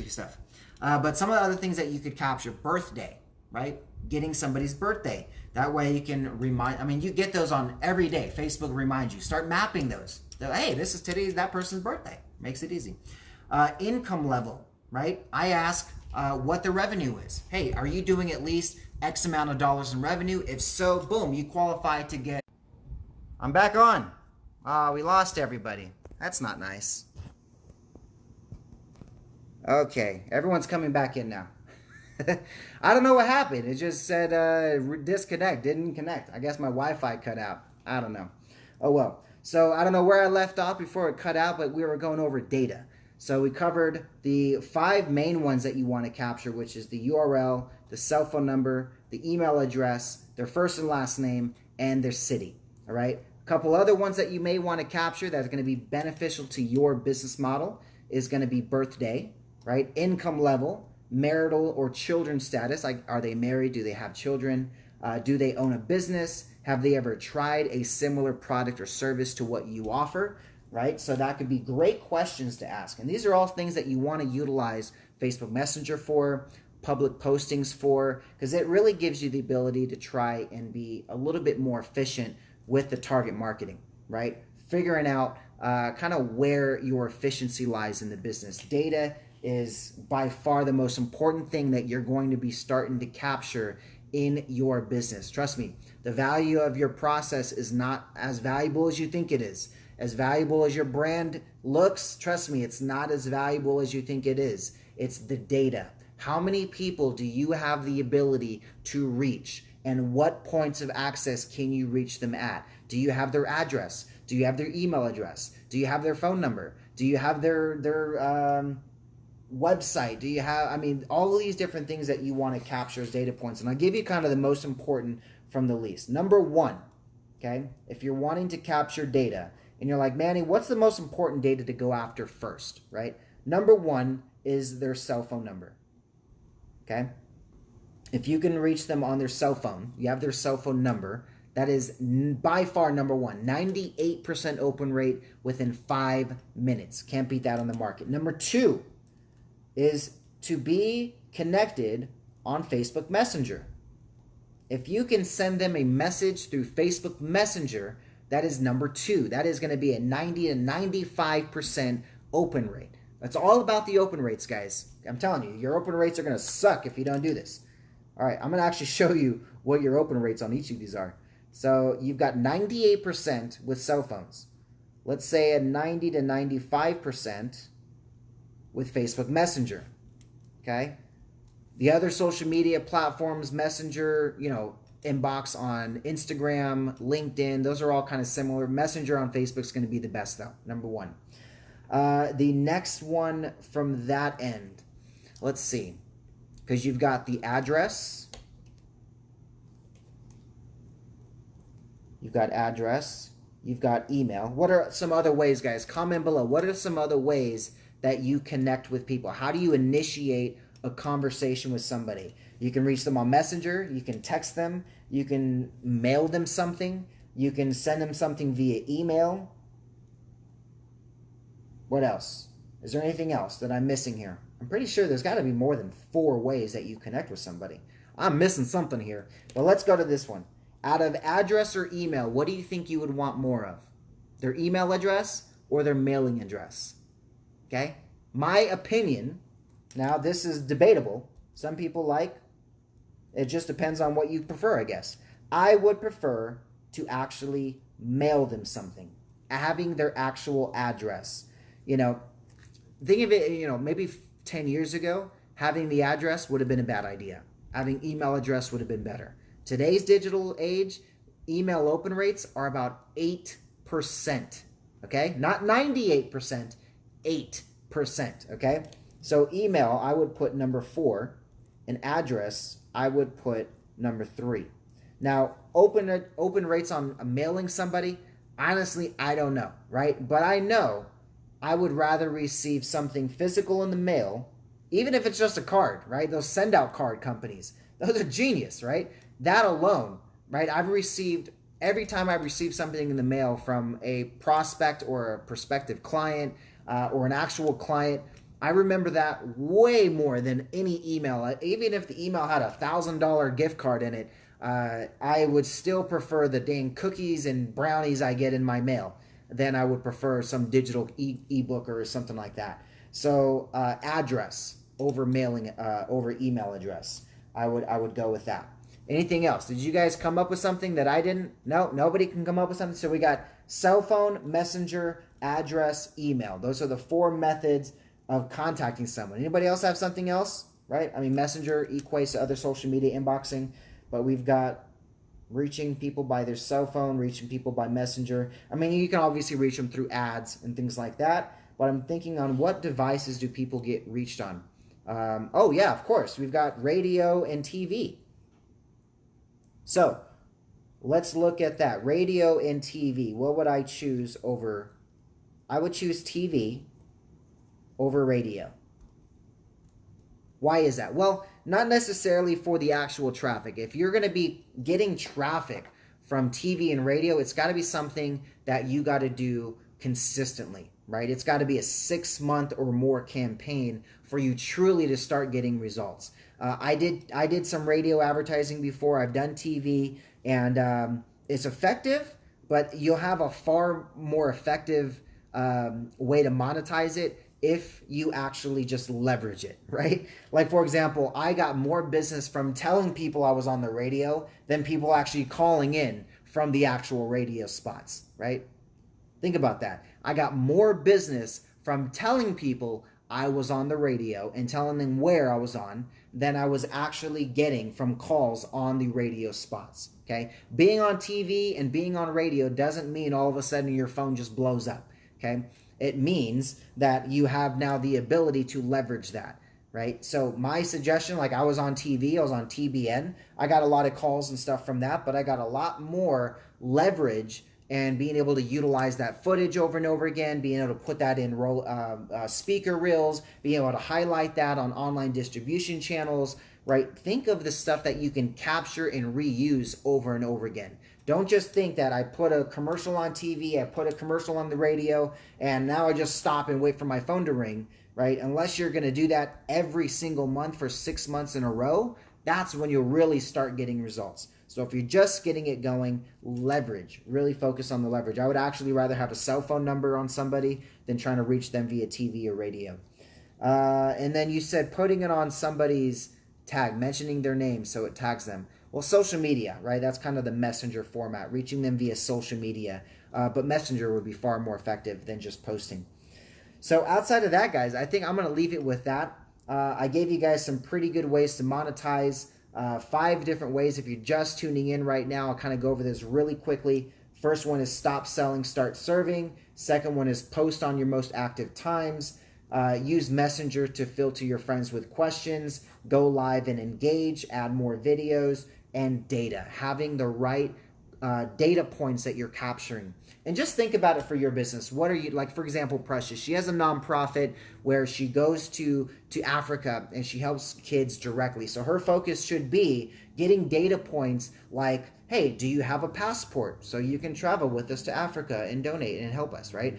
stuff. But some of the other things that you could capture, birthday, right? Getting somebody's birthday. That way you can remind, I mean, you get those on every day. Facebook reminds you. Start mapping those. Hey, this is that person's birthday. Makes it easy. Income level, right? I ask what the revenue is. Hey, are you doing at least X amount of dollars in revenue? If so, boom, you qualify to get. I'm back on. We lost everybody. That's not nice. Okay, everyone's coming back in now. I don't know what happened. It just said disconnect, didn't connect. I guess my Wi-Fi cut out. I don't know. Oh well. So I don't know where I left off before it cut out, but we were going over data. So we covered the 5 main ones that you want to capture, which is the URL, the cell phone number, the email address, their first and last name, and their city. All right. A couple other ones that you may want to capture that's going to be beneficial to your business model is going to be birthday, right? Income level, marital or children status. Like, are they married? Do they have children? Do they own a business? Have they ever tried a similar product or service to what you offer, right? So that could be great questions to ask. And these are all things that you want to utilize Facebook Messenger for, public postings for, because it really gives you the ability to try and be a little bit more efficient with the target marketing, right? Figuring out kind of where your efficiency lies in the business. Data is by far the most important thing that you're going to be starting to capture in your business. Trust me, the value of your process is not as valuable as you think it is. As valuable as your brand looks, trust me, it's not as valuable as you think it is. It's the data. How many people do you have the ability to reach? And what points of access can you reach them at? Do you have their address? Do you have their email address? Do you have their phone number? Do you have their website? Do you have, I mean, all of these different things that you want to capture as data points. And I'll give you kind of the most important from the least. Number one, okay, if you're wanting to capture data and you're like, Manny, what's the most important data to go after first, right? Number one is their cell phone number, okay? If you can reach them on their cell phone, you have their cell phone number, that is by far number one. 98% open rate within 5 minutes. Can't beat that on the market. Number two is to be connected on Facebook Messenger. If you can send them a message through Facebook Messenger, that is number two. That is going to be a 90 to 95% open rate. That's all about the open rates, guys. I'm telling you, your open rates are going to suck if you don't do this. All right, I'm going to actually show you what your open rates on each of these are. So you've got 98% with cell phones. Let's say a 90 to 95% with Facebook Messenger, okay? The other social media platforms, Messenger, you know, inbox on Instagram, LinkedIn, those are all kind of similar. Messenger on Facebook is going to be the best though, number one. The next one from that end, let's see, because you've got the address, you've got email. What are some other ways, guys? Comment below. What are some other ways that you connect with people? How do you initiate a conversation with somebody? You can reach them on Messenger, you can text them, you can mail them something, you can send them something via email. What else? Is there anything else that I'm missing here? I'm pretty sure there's got to be more than 4 ways that you connect with somebody. I'm missing something here. But let's go to this one. Out of address or email, what do you think you would want more of? Their email address or their mailing address? Okay? My opinion, now this is debatable. Some people like, it just depends on what you prefer, I guess. I would prefer to actually mail them something, having their actual address. You know, think of it, you know, maybe 10 years ago, having the address would have been a bad idea. Having email address would have been better. Today's digital age, email open rates are about 8%, okay? Not 98%, 8%, okay? So email, I would put number 4, and address, I would put number 3. Now, open rates on mailing somebody, honestly, I don't know, right? But I know I would rather receive something physical in the mail, even if it's just a card, right? Those send-out card companies, those are genius, right? That alone, right? Every time I receive something in the mail from a prospect or a prospective client or an actual client, I remember that way more than any email. Even if the email had a $1,000 gift card in it, I would still prefer the dang cookies and brownies I get in my mail than I would prefer some digital ebook or something like that. So address over mailing, over email address, I would go with that. Anything else? Did you guys come up with something that I didn't? No, nobody can come up with something. So we got cell phone, messenger, address, email. Those are the 4 methods of contacting someone. Anybody else have something else? Right? I mean, messenger equates to other social media inboxing, but we've got reaching people by their cell phone, reaching people by messenger. I mean, you can obviously reach them through ads and things like that, but I'm thinking on what devices do people get reached on? Oh yeah, of course. We've got radio and TV. So let's look at that. Radio and TV. What would I choose over? I would choose TV over radio. Why is that? Well, not necessarily for the actual traffic. If you're going to be getting traffic from TV and radio, it's got to be something that you got to do consistently, right? It's got to be a 6-month or more campaign for you truly to start getting results. I did some radio advertising before. I've done TV, and it's effective, but you'll have a far more effective way to monetize it if you actually just leverage it, right? Like, for example, I got more business from telling people I was on the radio than people actually calling in from the actual radio spots, right? Think about that. I got more business from telling people I was on the radio and telling them where I was on than I was actually getting from calls on the radio spots, okay? Being on TV and being on radio doesn't mean all of a sudden your phone just blows up, okay? It means that you have now the ability to leverage that, right? So my suggestion, like I was on TV, I was on TBN. I got a lot of calls and stuff from that, but I got a lot more leverage and being able to utilize that footage over and over again, being able to put that in speaker reels, being able to highlight that on online distribution channels, right? Think of the stuff that you can capture and reuse over and over again. Don't just think that I put a commercial on TV, I put a commercial on the radio, and now I just stop and wait for my phone to ring, right? Unless you're going to do that every single month for 6 months in a row, that's when you'll really start getting results. So if you're just getting it going, leverage. Really focus on the leverage. I would actually rather have a cell phone number on somebody than trying to reach them via TV or radio. And then you said putting it on somebody's tag, mentioning their name so it tags them. Well, social media, right? That's kind of the messenger format, reaching them via social media. But messenger would be far more effective than just posting. So outside of that, guys, I think I'm going to leave it with that. I gave you guys some pretty good ways to monetize. 5 different ways. If you're just tuning in right now, I'll kind of go over this really quickly. First one is stop selling, start serving. Second one is post on your most active times. Use Messenger to filter your friends with questions. Go live and engage. Add more videos. And data. Having the right data points that you're capturing. And just think about it for your business. What are you, like for example, Precious, she has a nonprofit where she goes to Africa and she helps kids directly. So her focus should be getting data points like, hey, do you have a passport so you can travel with us to Africa and donate and help us, right?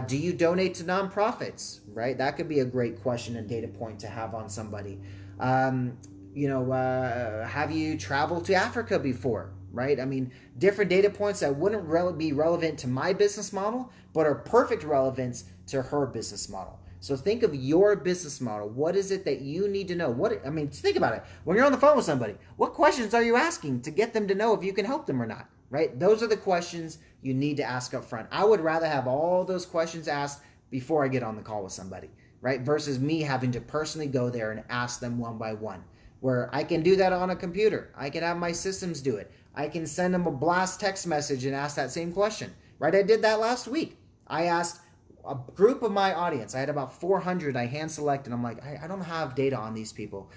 Do you donate to nonprofits, right? That could be a great question and data point to have on somebody. Have you traveled to Africa before? Right? I mean, different data points that wouldn't be relevant to my business model, but are perfect relevance to her business model. So think of your business model. What is it that you need to know? Think about it. When you're on the phone with somebody, what questions are you asking to get them to know if you can help them or not? Right? Those are the questions you need to ask up front. I would rather have all those questions asked before I get on the call with somebody, right? Versus me having to personally go there and ask them one by one. Where I can do that on a computer. I can have my systems do it. I can send them a blast text message and ask that same question, right? I did that last week. I asked a group of my audience. I had about 400 I hand selected. I'm like, I don't have data on these people,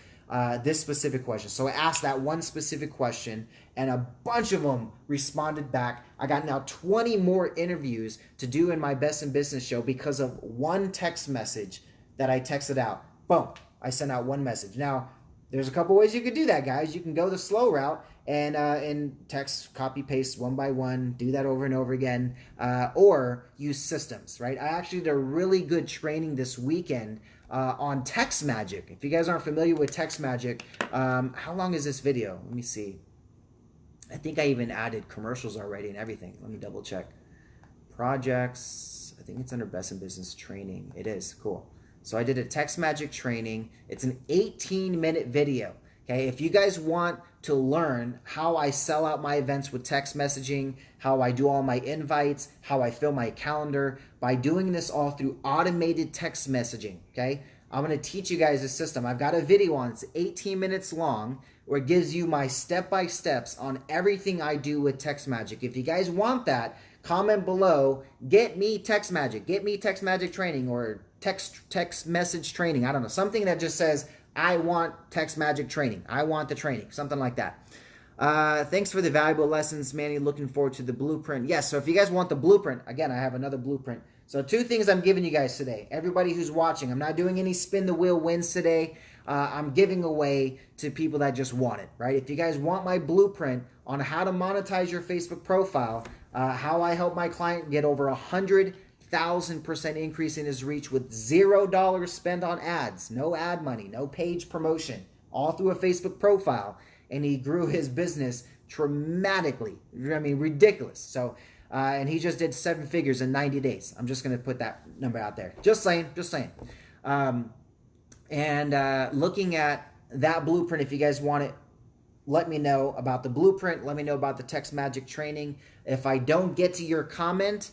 this specific question. So I asked that one specific question and a bunch of them responded back. I got now 20 more interviews to do in my Best in Business show because of one text message that I texted out. Boom, I sent out one message. Now, there's a couple ways you could do that, guys. You can go the slow route and text, copy, paste one by one, do that over and over again, or use systems, right? I actually did a really good training this weekend on Text Magic. If you guys aren't familiar with Text Magic, how long is this video? Let me see. I think I even added commercials already and everything. Let me double check. Projects, I think it's under Best in Business Training. It is, cool. So I did a Text Magic training. It's an 18-minute video. Okay, if you guys want to learn how I sell out my events with text messaging, how I do all my invites, how I fill my calendar, by doing this all through automated text messaging, okay? I'm going to teach you guys a system. I've got a video on, it's 18 minutes long, where it gives you my step-by-steps on everything I do with Text Magic. If you guys want that, comment below, get me Text Magic training, or text message training. I don't know, something that just says, I want Text Magic training. I want the training, something like that. Thanks for the valuable lessons, Manny. Looking forward to the blueprint. Yes, so if you guys want the blueprint, again, I have another blueprint. So 2 things I'm giving you guys today. Everybody who's watching, I'm not doing any spin the wheel wins today. I'm giving away to people that just want it, right? If you guys want my blueprint on how to monetize your Facebook profile, how I help my client get over 100,000% increase in his reach with $0 spent on ads, no ad money, no page promotion, all through a Facebook profile. And he grew his business dramatically. I mean, ridiculous. So, and he just did 7 figures in 90 days. I'm just going to put that number out there. Just saying, just saying. Looking at that blueprint, if you guys want it, let me know about the blueprint. Let me know about the text magic training. If I don't get to your comment,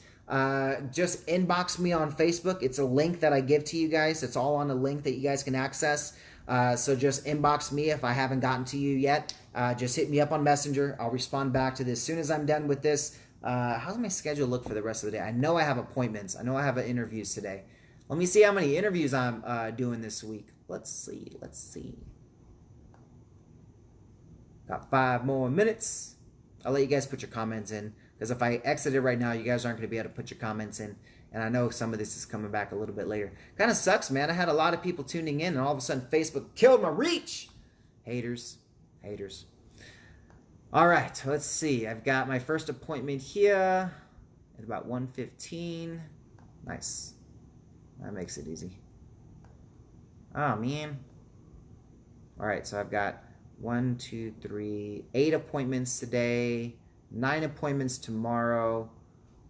just inbox me on Facebook. It's a link that I give to you guys. It's all on a link that you guys can access. So just inbox me if I haven't gotten to you yet. Just hit me up on Messenger. I'll respond back to this as soon as I'm done with this. How's my schedule look for the rest of the day? I know I have appointments. I know I have interviews today. Let me see how many interviews I'm doing this week. Let's see. Got 5 more minutes. I'll let you guys put your comments in, because if I exit it right now, you guys aren't going to be able to put your comments in. And I know some of this is coming back a little bit later. Kind of sucks, man. I had a lot of people tuning in, and all of a sudden Facebook killed my reach. Haters. All right, let's see. I've got my first appointment here at about 1:15. Nice. That makes it easy. Oh, man. All right, so I've got 1, 2, 3, 8 appointments today, 9 appointments tomorrow.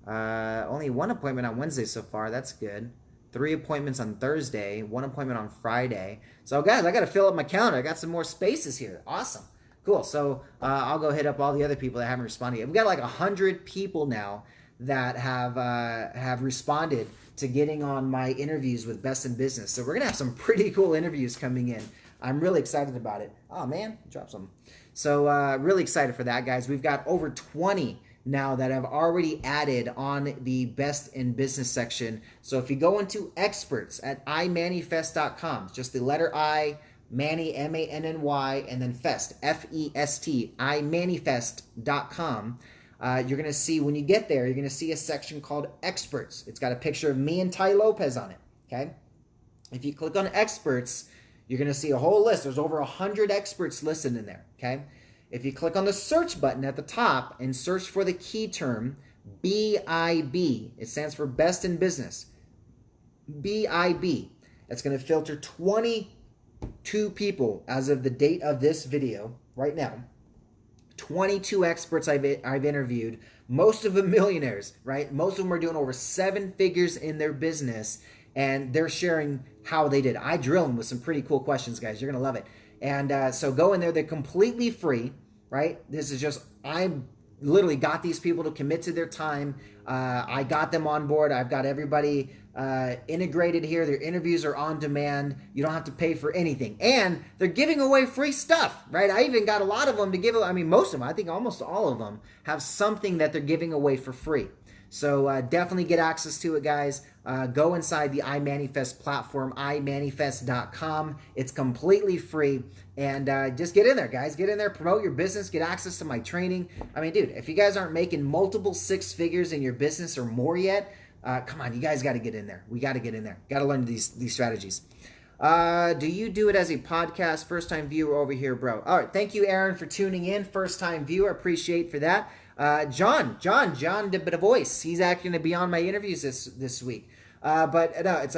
Only 1 appointment on Wednesday so far. That's good. 3 appointments on Thursday, 1 appointment on Friday. So guys, I got to fill up my calendar. I got some more spaces here. Awesome. Cool. So I'll go hit up all the other people that haven't responded yet. We've got like 100 people now that have responded to getting on my interviews with Best in Business. So we're going to have some pretty cool interviews coming in. I'm really excited about it. Oh, man. Drop something. So really excited for that, guys. We've got over 20 now that I've already added on the Best in Business section. So if you go into experts at imannyfest.com, just the letter I, Manny, M-A-N-N-Y, and then Fest, F-E-S-T, imannyfest.com. You're going to see, when you get there, you're going to see a section called Experts. It's got a picture of me and Ty Lopez on it, okay? If you click on Experts, you're going to see a whole list. There's over 100 experts listed in there, okay? If you click on the search button at the top and search for the key term BIB, it stands for Best in Business, BIB, it's going to filter 22 people as of the date of this video right now. 22 experts I've interviewed, most of them millionaires, right? Most of them are doing over 7 figures in their business, and they're sharing how they did. I drill them with some pretty cool questions, guys. You're going to love it. And so go in there. They're completely free, right? This is just, I literally got these people to commit to their time. I got them on board. I've got everybody integrated here. Their interviews are on demand. You don't have to pay for anything. And they're giving away free stuff, right? I even got a lot of them to give away. I mean, most of them, I think almost all of them have something that they're giving away for free. So definitely get access to it, guys. Go inside the iMannyFest platform, imannyfest.com. It's completely free. And just get in there, guys. Get in there, promote your business, get access to my training. I mean, dude, if you guys aren't making multiple 6 figures in your business or more yet, come on, you guys got to get in there. We got to get in there. Got to learn these strategies. Do you do it as a podcast? First-time viewer over here, bro. All right, thank you, Aaron, for tuning in. First-time viewer, appreciate for that. John the voice. He's actually going to be on my interviews this week. But no, it's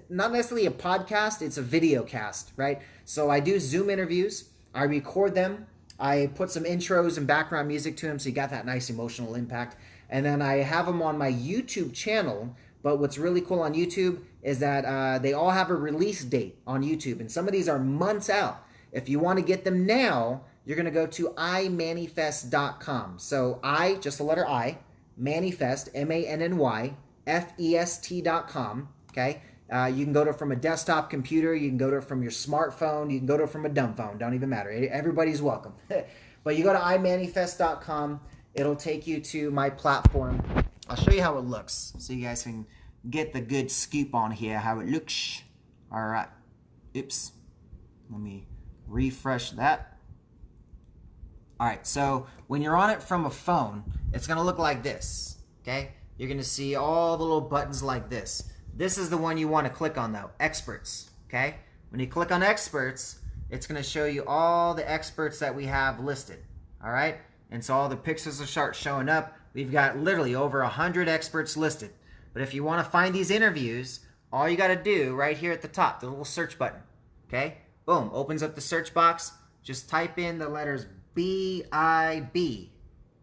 not necessarily a podcast. It's a video cast, right? So I do Zoom interviews. I record them. I put some intros and background music to them, so you got that nice emotional impact. And then I have them on my YouTube channel. But what's really cool on YouTube is that they all have a release date on YouTube, and some of these are months out. If you want to get them now, you're going to go to imannyfest.com. So I, just the letter I, Mannyfest, MANNYFEST.com, okay? You can go to it from a desktop computer. You can go to it from your smartphone. You can go to it from a dumb phone. Don't even matter. Everybody's welcome. But you go to imannyfest.com. It'll take you to my platform. I'll show you how it looks so you guys can get the good scoop on here, how it looks. All right. Oops. Let me refresh that. All right, so when you're on it from a phone, it's gonna look like this, okay? You're gonna see all the little buttons like this. This is the one you wanna click on though, experts, okay? When you click on experts, it's gonna show you all the experts that we have listed, all right? And so all the pixels will start showing up. We've got literally over 100 experts listed. But if you wanna find these interviews, all you gotta do right here at the top, the little search button, okay? Boom, opens up the search box. Just type in the letters BIB,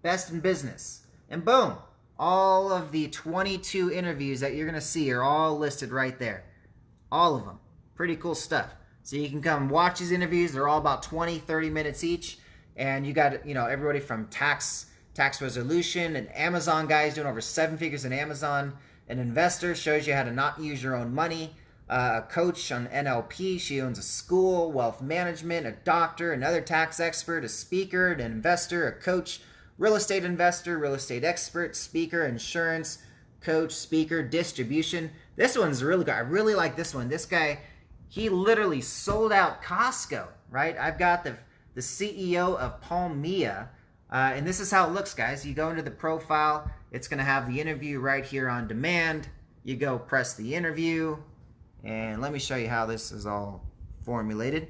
Best in Business. And boom, all of the 22 interviews that you're gonna see are all listed right there. All of them. Pretty cool stuff. So you can come watch these interviews. They're all about 20, 30 minutes each. And you got, everybody from tax resolution, an Amazon guy is doing over 7 figures in Amazon. An investor shows you how to not use your own money. A coach on NLP, she owns a school, wealth management, a doctor, another tax expert, a speaker, an investor, a coach, real estate investor, real estate expert, speaker, insurance, coach, speaker, distribution. This one's really good. I really like this one. This guy, he literally sold out Costco, right? I've got the CEO of Palmia, and this is how it looks, guys. You go into the profile. It's going to have the interview right here on demand. You go press the interview. And let me show you how this is all formulated.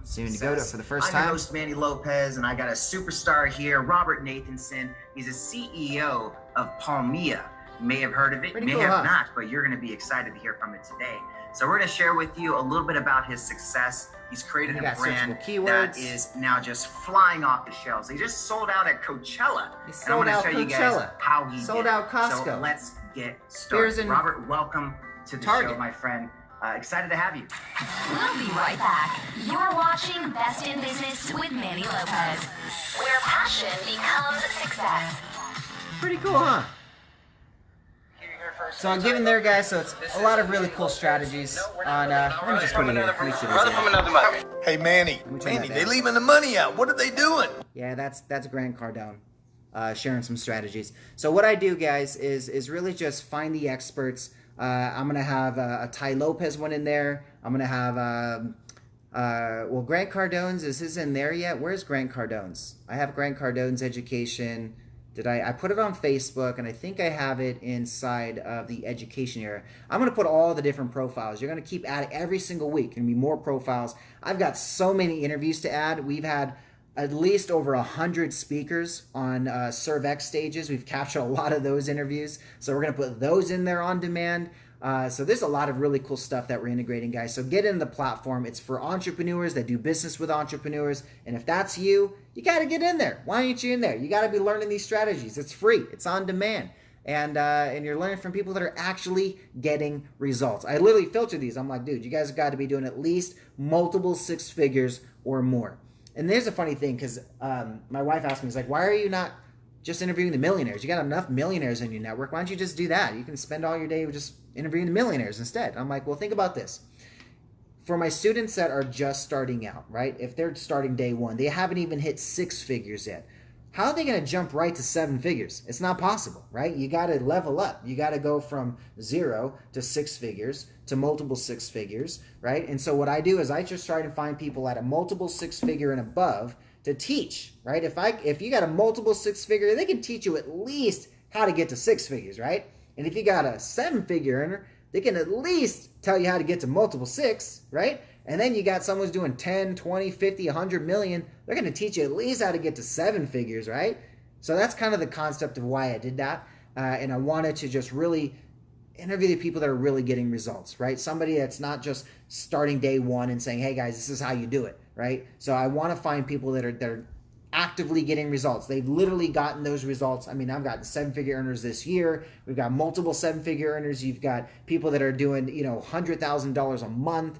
So you need to go to it for the first time. I'm your host, Manny Lopez, and I got a superstar here, Robert Nathanson. He's a CEO of Palmia. You may have heard of it, Pretty may cool, have huh? not, but you're going to be excited to hear from it today. So we're going to share with you a little bit about his success. He's created a brand that is now just flying off the shelves. He just sold out at Coachella. He sold out and I'm going to show Coachella. you guys how he Sold did out Costco. So let's get started. Robert, welcome to the show, my friend. Excited to have you. We'll be right back. You're watching Best in Business with Manny Lopez, where passion becomes success. Pretty cool, huh? So I'm giving there, guys. So it's a lot of really cool strategies on. Let me just put it here. Hey, Manny, they leaving the money out. What are they doing? Yeah, that's Grant Cardone sharing some strategies. So what I do, guys, is really just find the experts. I'm going to have a Ty Lopez one in there. I'm going to have, well, Grant Cardone's, is his in there yet? Where's Grant Cardone's? I have Grant Cardone's education. I put it on Facebook, and I think I have it inside of the education area. I'm going to put all the different profiles. You're going to keep adding every single week. There's going to be more profiles. I've got so many interviews to add. We've had at least over 100 speakers on ServeX stages. We've captured a lot of those interviews. So we're going to put those in there on demand. So there's a lot of really cool stuff that we're integrating, guys. So get in the platform. It's for entrepreneurs that do business with entrepreneurs. And if that's you, you got to get in there. Why aren't you in there? You got to be learning these strategies. It's free. It's on demand. And you're learning from people that are actually getting results. I literally filter these. I'm like, dude, you guys have got to be doing at least multiple 6 figures or more. And there's a funny thing, because my wife asked me, she's like, why are you not just interviewing the millionaires? You got enough millionaires in your network. Why don't you just do that? You can spend all your day just interviewing the millionaires instead. I'm like, well, think about this. For my students that are just starting out, right? If they're starting day one, they haven't even hit 6 figures yet. How are they going to jump right to 7 figures? It's not possible, right? You got to level up. You got to go from 0 to 6 figures to multiple 6 figures, right? And so what I do is I just try to find people at a multiple 6 figure and above to teach, right? If you got a multiple 6 figure, they can teach you at least how to get to 6 figures, right? And if you got a 7 figure earner, they can at least tell you how to get to multiple 6, right? And then you got someone who's doing 10, 20, 50, 100 million. They're going to teach you at least how to get to 7 figures, right? So that's kind of the concept of why I did that. And I wanted to just really interview the people that are really getting results, right? Somebody that's not just starting day one and saying, hey guys, this is how you do it, right? So I want to find people that are actively getting results. They've literally gotten those results. I mean, I've gotten 7-figure earners this year. We've got multiple 7-figure earners. You've got people that are doing, $100,000 a month.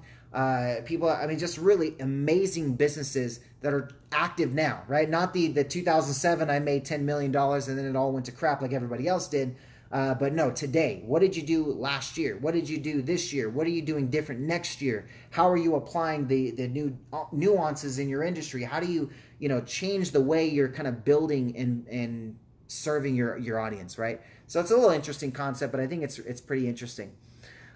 People, I mean, just really amazing businesses that are active now, right? Not the 2007, I made $10 million and then it all went to crap like everybody else did. But no, today, what did you do last year? What did you do this year? What are you doing different next year? How are you applying the new nuances in your industry? How do you, change the way you're kind of building and serving your audience, right? So it's a little interesting concept, but I think it's pretty interesting.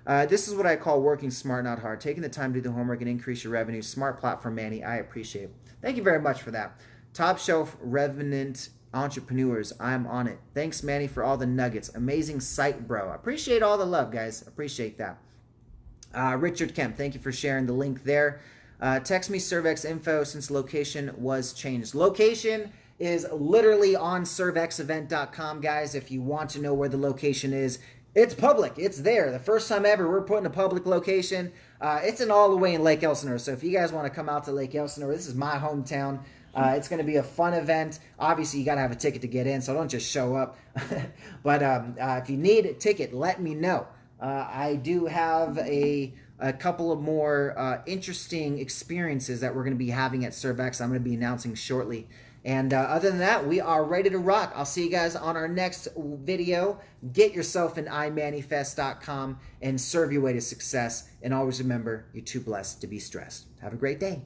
This is what I call working smart, not hard. Taking the time to do the homework and increase your revenue. Smart platform, Manny. I appreciate it. Thank you very much for that. Top shelf revenant entrepreneurs. I'm on it. Thanks, Manny, for all the nuggets. Amazing site, bro. I appreciate all the love, guys. Appreciate that. Richard Kemp, thank you for sharing the link there. Text me Servex info since location was changed. Location is literally on servexevent.com, guys. If you want to know where the location is, it's public. It's there. The first time ever we're putting a public location. It's all the way in Lake Elsinore. So if you guys want to come out to Lake Elsinore, this is my hometown. It's going to be a fun event. Obviously, you got to have a ticket to get in, so don't just show up. But if you need a ticket, let me know. I do have a couple of more interesting experiences that we're going to be having at Servex. I'm going to be announcing shortly. And other than that, we are ready to rock. I'll see you guys on our next video. Get yourself an imanifest.com and serve your way to success. And always remember, you're too blessed to be stressed. Have a great day.